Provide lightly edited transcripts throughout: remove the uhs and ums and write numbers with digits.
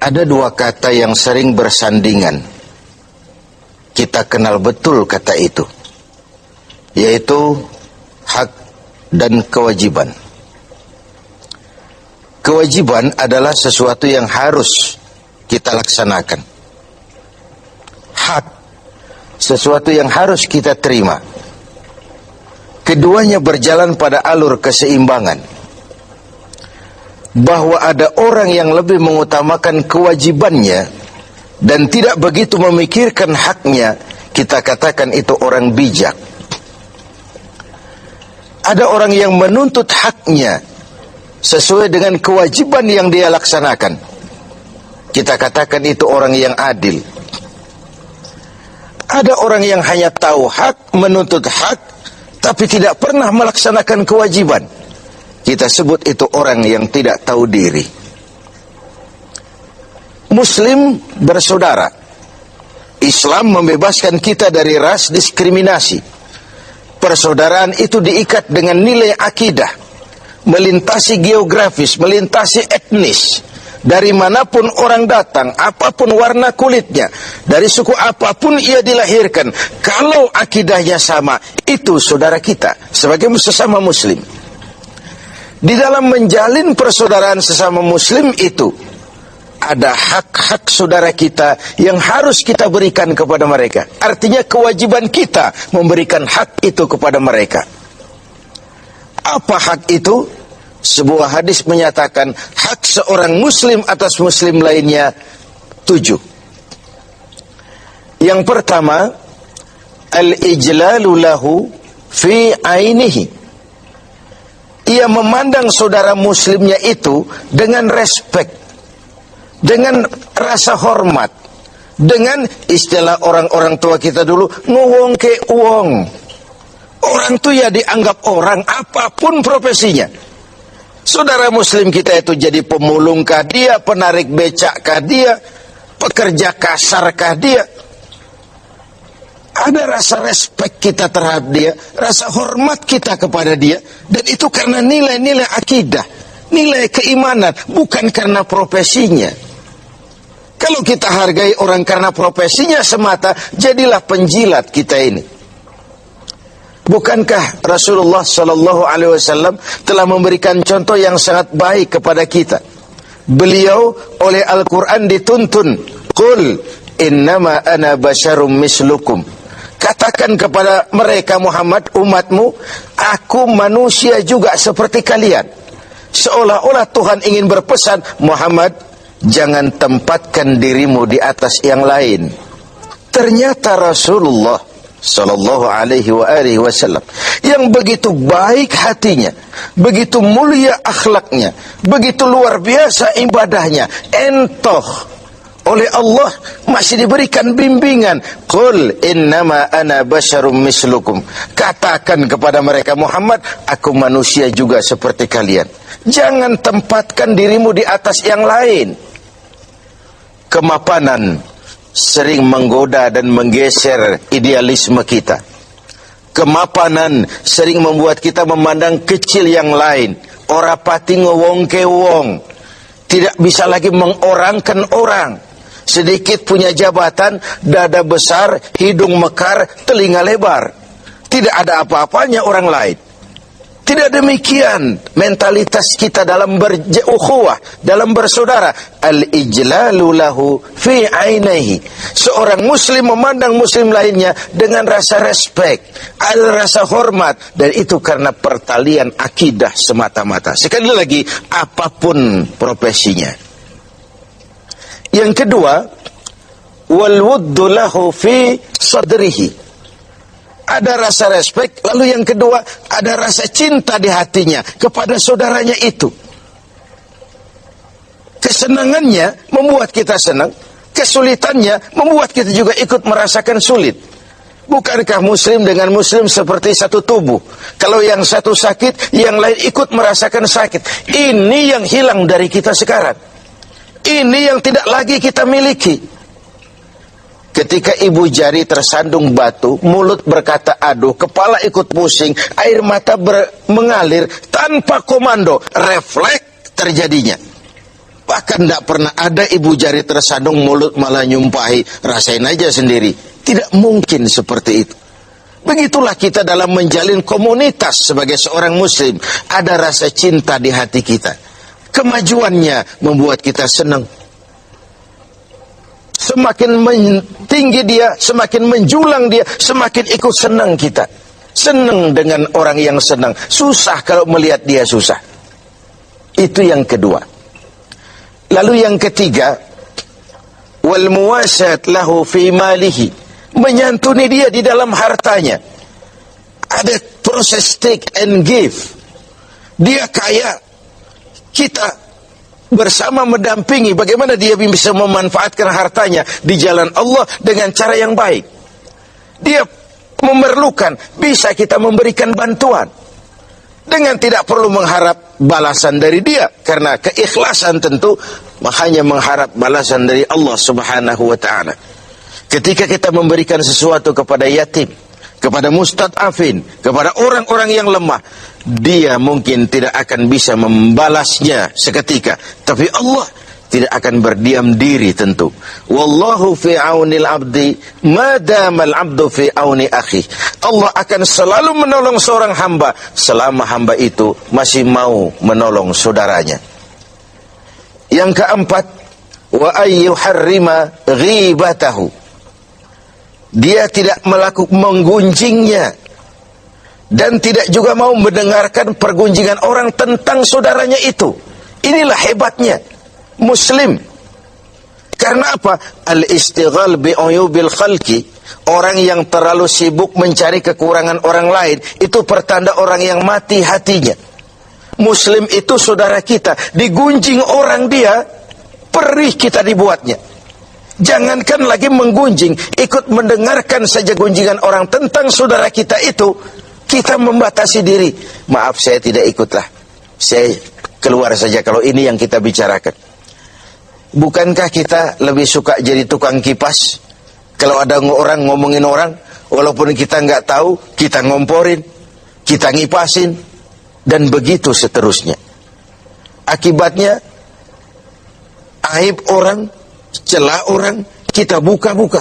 Ada dua kata yang sering bersandingan. Kita kenal betul kata itu, yaitu hak dan kewajiban. Kewajiban adalah sesuatu yang harus kita laksanakan. Hak, sesuatu yang harus kita terima. Keduanya berjalan pada alur keseimbangan. Bahwa ada orang yang lebih mengutamakan kewajibannya dan tidak begitu memikirkan haknya, kita katakan itu orang bijak. Ada orang yang menuntut haknya sesuai dengan kewajiban yang dia laksanakan, kita katakan itu orang yang adil. Ada orang yang hanya tahu hak, menuntut hak, tapi tidak pernah melaksanakan kewajiban, kita sebut itu orang yang tidak tahu diri. Muslim bersaudara. Islam membebaskan kita dari ras diskriminasi. Persaudaraan itu diikat dengan nilai akidah, melintasi geografis, melintasi etnis. Dari manapun orang datang, apapun warna kulitnya, dari suku apapun ia dilahirkan, kalau akidahnya sama, itu saudara kita sebagai sesama muslim. Di dalam menjalin persaudaraan sesama muslim itu ada hak-hak saudara kita yang harus kita berikan kepada mereka. Artinya kewajiban kita memberikan hak itu kepada mereka. Apa hak itu? Sebuah hadis menyatakan hak seorang muslim atas muslim lainnya 7. Yang pertama, al-ijlalu lahu fi ainihi. Ia memandang saudara muslimnya itu dengan respek, dengan rasa hormat, dengan istilah orang-orang tua kita dulu, ngowong ke uong. Orang tuh ya dianggap orang apapun profesinya. Saudara muslim kita itu jadi pemulungkah dia, penarik becakkah dia, pekerja kasarkah dia. Ada rasa respek kita terhadap dia, rasa hormat kita kepada dia, dan itu karena nilai-nilai akidah, nilai keimanan, bukan karena profesinya. Kalau kita hargai orang karena profesinya semata, jadilah penjilat kita ini. Bukankah Rasulullah Sallallahu Alaihi Wasallam telah memberikan contoh yang sangat baik kepada kita? Beliau oleh Al-Quran dituntun, Qul innama ana basyarum mislukum. Katakan kepada mereka Muhammad, umatmu, aku manusia juga seperti kalian. Seolah-olah Tuhan ingin berpesan, Muhammad, jangan tempatkan dirimu di atas yang lain. Ternyata Rasulullah Sallallahu Alaihi Wasallam yang begitu baik hatinya, begitu mulia akhlaknya, begitu luar biasa ibadahnya, entoh oleh Allah masih diberikan bimbingan. Qul innama ana basyarum mislukum. Katakan kepada mereka Muhammad, aku manusia juga seperti kalian. Jangan tempatkan dirimu di atas yang lain. Kemapanan sering menggoda dan menggeser idealisme kita. Kemapanan sering membuat kita memandang kecil yang lain. Ora pati ngewong ke wong. Tidak bisa lagi mengorangkan orang. Sedikit punya jabatan, dada besar, hidung mekar, telinga lebar. Tidak ada apa-apanya orang lain. Tidak demikian mentalitas kita dalam berukhuwah, dalam bersaudara. Al-ijlalu lahu fi ainihi. Seorang muslim memandang muslim lainnya dengan rasa respek, ada rasa hormat, dan itu karena pertalian akidah semata-mata. Sekali lagi, apapun profesinya. Yang kedua, wal wuddu lahu fi sadrihi. Ada rasa respek, lalu yang kedua ada rasa cinta di hatinya kepada saudaranya itu. Kesenangannya membuat kita senang, kesulitannya membuat kita juga ikut merasakan sulit. Bukankah muslim dengan muslim seperti satu tubuh? Kalau yang satu sakit, yang lain ikut merasakan sakit. Ini yang hilang dari kita sekarang. Ini yang tidak lagi kita miliki. Ketika ibu jari tersandung batu, mulut berkata aduh, kepala ikut pusing, air mata mengalir tanpa komando, refleks terjadinya. Bahkan tidak pernah ada ibu jari tersadung, mulut malah nyumpahi, rasain aja sendiri. Tidak mungkin seperti itu. Begitulah kita dalam menjalin komunitas sebagai seorang muslim. Ada rasa cinta di hati kita. Kemajuannya membuat kita senang. Semakin tinggi dia, semakin menjulang dia, semakin ikut senang kita. Senang dengan orang yang senang. Susah kalau melihat dia susah. Itu yang kedua. Lalu yang ketiga, wal muwasat lahu fi malihi. Menyantuni dia di dalam hartanya. Ada proses take and give. Dia kaya, kita bersama mendampingi bagaimana dia bisa memanfaatkan hartanya di jalan Allah dengan cara yang baik. Dia memerlukan, bisa kita memberikan bantuan dengan tidak perlu mengharap balasan dari dia, karena keikhlasan tentu hanya mengharap balasan dari Allah Subhanahu wa ta'ala. Ketika kita memberikan sesuatu kepada yatim, kepada mustad'afin, kepada orang-orang yang lemah, dia mungkin tidak akan bisa membalasnya seketika, tapi Allah tidak akan berdiam diri tentu. Wallahu fi aunil abdi madamal abdu fi auni akhi. Allah akan selalu menolong seorang hamba selama hamba itu masih mau menolong saudaranya. Yang keempat, wa ayyuharrima ghibatahu. Dia tidak melakukan menggunjingnya, dan tidak juga mau mendengarkan pergunjingan orang tentang saudaranya itu. Inilah hebatnya muslim. Karena apa? Al-istighal bi'uyubil khalqi. Orang yang terlalu sibuk mencari kekurangan orang lain, itu pertanda orang yang mati hatinya. Muslim itu saudara kita, digunjing orang dia, perih kita dibuatnya. Jangankan lagi menggunjing, ikut mendengarkan saja gunjingan orang tentang saudara kita itu, kita membatasi diri. Maaf, saya tidak ikutlah, saya keluar saja kalau ini yang kita bicarakan. Bukankah kita lebih suka jadi tukang kipas? Kalau ada orang ngomongin orang, walaupun kita nggak tahu, kita ngomporin, kita ngipasin, dan begitu seterusnya. Akibatnya, aib orang, celah orang, kita buka-buka.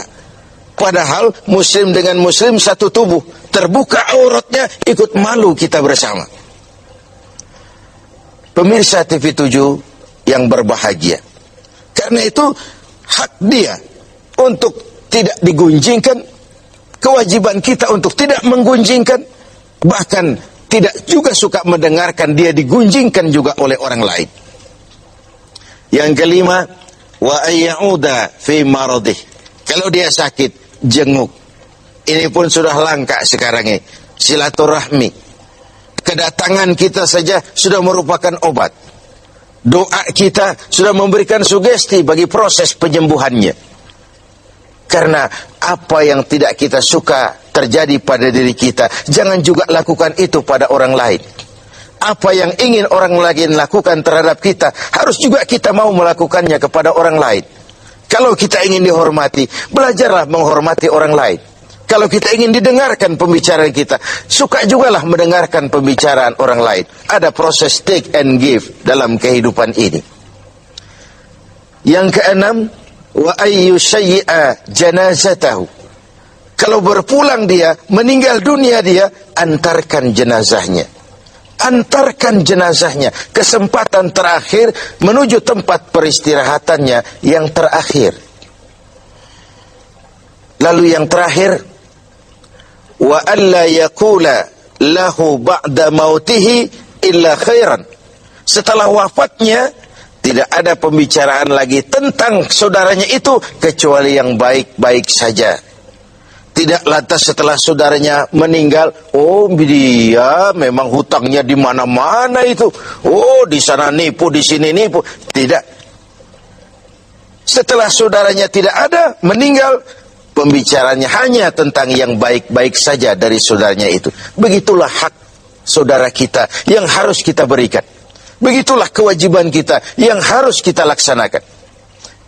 Padahal muslim dengan muslim satu tubuh, terbuka auratnya, ikut malu kita bersama. Pemirsa TV 7 yang berbahagia, karena itu hak dia untuk tidak digunjingkan, kewajiban kita untuk tidak menggunjingkan, bahkan tidak juga suka mendengarkan dia digunjingkan juga oleh orang lain. Yang kelima, wa ayyauda fi maradih. Kalau dia sakit, jenguk. Ini pun sudah langka sekarang ini. Silaturahmi. Kedatangan kita saja sudah merupakan obat. Doa kita sudah memberikan sugesti bagi proses penyembuhannya. Karena apa yang tidak kita suka terjadi pada diri kita, jangan juga lakukan itu pada orang lain. Apa yang ingin orang lain lakukan terhadap kita, harus juga kita mau melakukannya kepada orang lain. Kalau kita ingin dihormati, belajarlah menghormati orang lain. Kalau kita ingin didengarkan pembicaraan kita, suka jugalah mendengarkan pembicaraan orang lain. Ada proses take and give dalam kehidupan ini. Yang keenam, wa ayyu syai'a janazatahu. Kalau berpulang dia, meninggal dunia dia, antarkan jenazahnya. Antarkan jenazahnya, kesempatan terakhir menuju tempat peristirahatannya yang terakhir. Lalu yang terakhir, wa alla yaqula lahu ba'da mautihi illa khairan. Setelah wafatnya tidak ada pembicaraan lagi tentang saudaranya itu kecuali yang baik-baik saja. Tidak lantas setelah saudaranya meninggal, oh dia memang hutangnya di mana-mana itu. Oh di sana nipu, di sini nipu. Tidak. Setelah saudaranya tidak ada, meninggal, pembicaranya hanya tentang yang baik-baik saja dari saudaranya itu. Begitulah hak saudara kita yang harus kita berikan. Begitulah kewajiban kita yang harus kita laksanakan.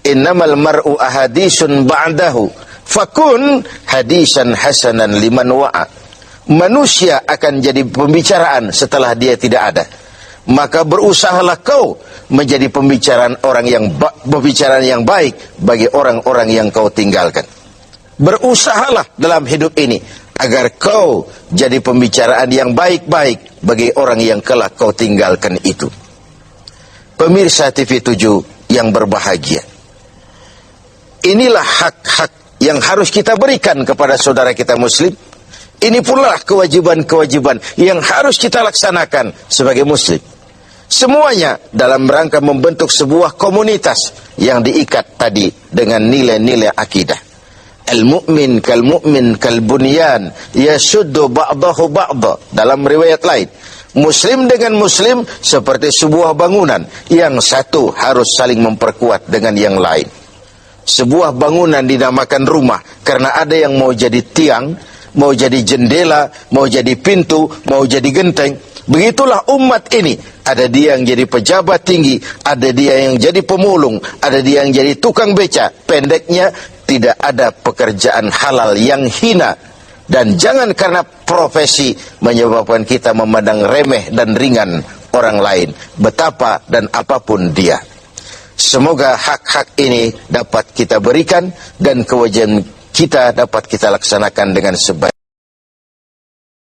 Innamal mar'u ahadisun ba'dahu fakun hadisan hasanan liman wa'a. Manusia akan jadi pembicaraan setelah dia tidak ada. maka berusahalah kau menjadi pembicaraan yang baik bagi orang-orang yang kau tinggalkan. Berusahalah dalam hidup ini agar kau jadi pembicaraan yang baik-baik bagi orang yang kelak kau tinggalkan itu. Pemirsa TV7 yang berbahagia, inilah hak-hak yang harus kita berikan kepada saudara kita muslim. Ini pula kewajiban-kewajiban yang harus kita laksanakan sebagai muslim. Semuanya dalam rangka membentuk sebuah komunitas yang diikat tadi dengan nilai-nilai akidah. Al-mu'min kal-mu'min kal-bunyan yasuddu ba'dahu ba'da. Dalam riwayat lain, muslim dengan muslim seperti sebuah bangunan, yang satu harus saling memperkuat dengan yang lain. Sebuah bangunan dinamakan rumah karena ada yang mau jadi tiang, mau jadi jendela, mau jadi pintu, mau jadi genteng. Begitulah umat ini. Ada dia yang jadi pejabat tinggi, ada dia yang jadi pemulung, ada dia yang jadi tukang beca. Pendeknya, tidak ada pekerjaan halal yang hina. Dan jangan karena profesi menyebabkan kita memandang remeh dan ringan orang lain, betapa dan apapun dia. Semoga hak-hak ini dapat kita berikan dan kewajiban kita dapat kita laksanakan dengan sebaik.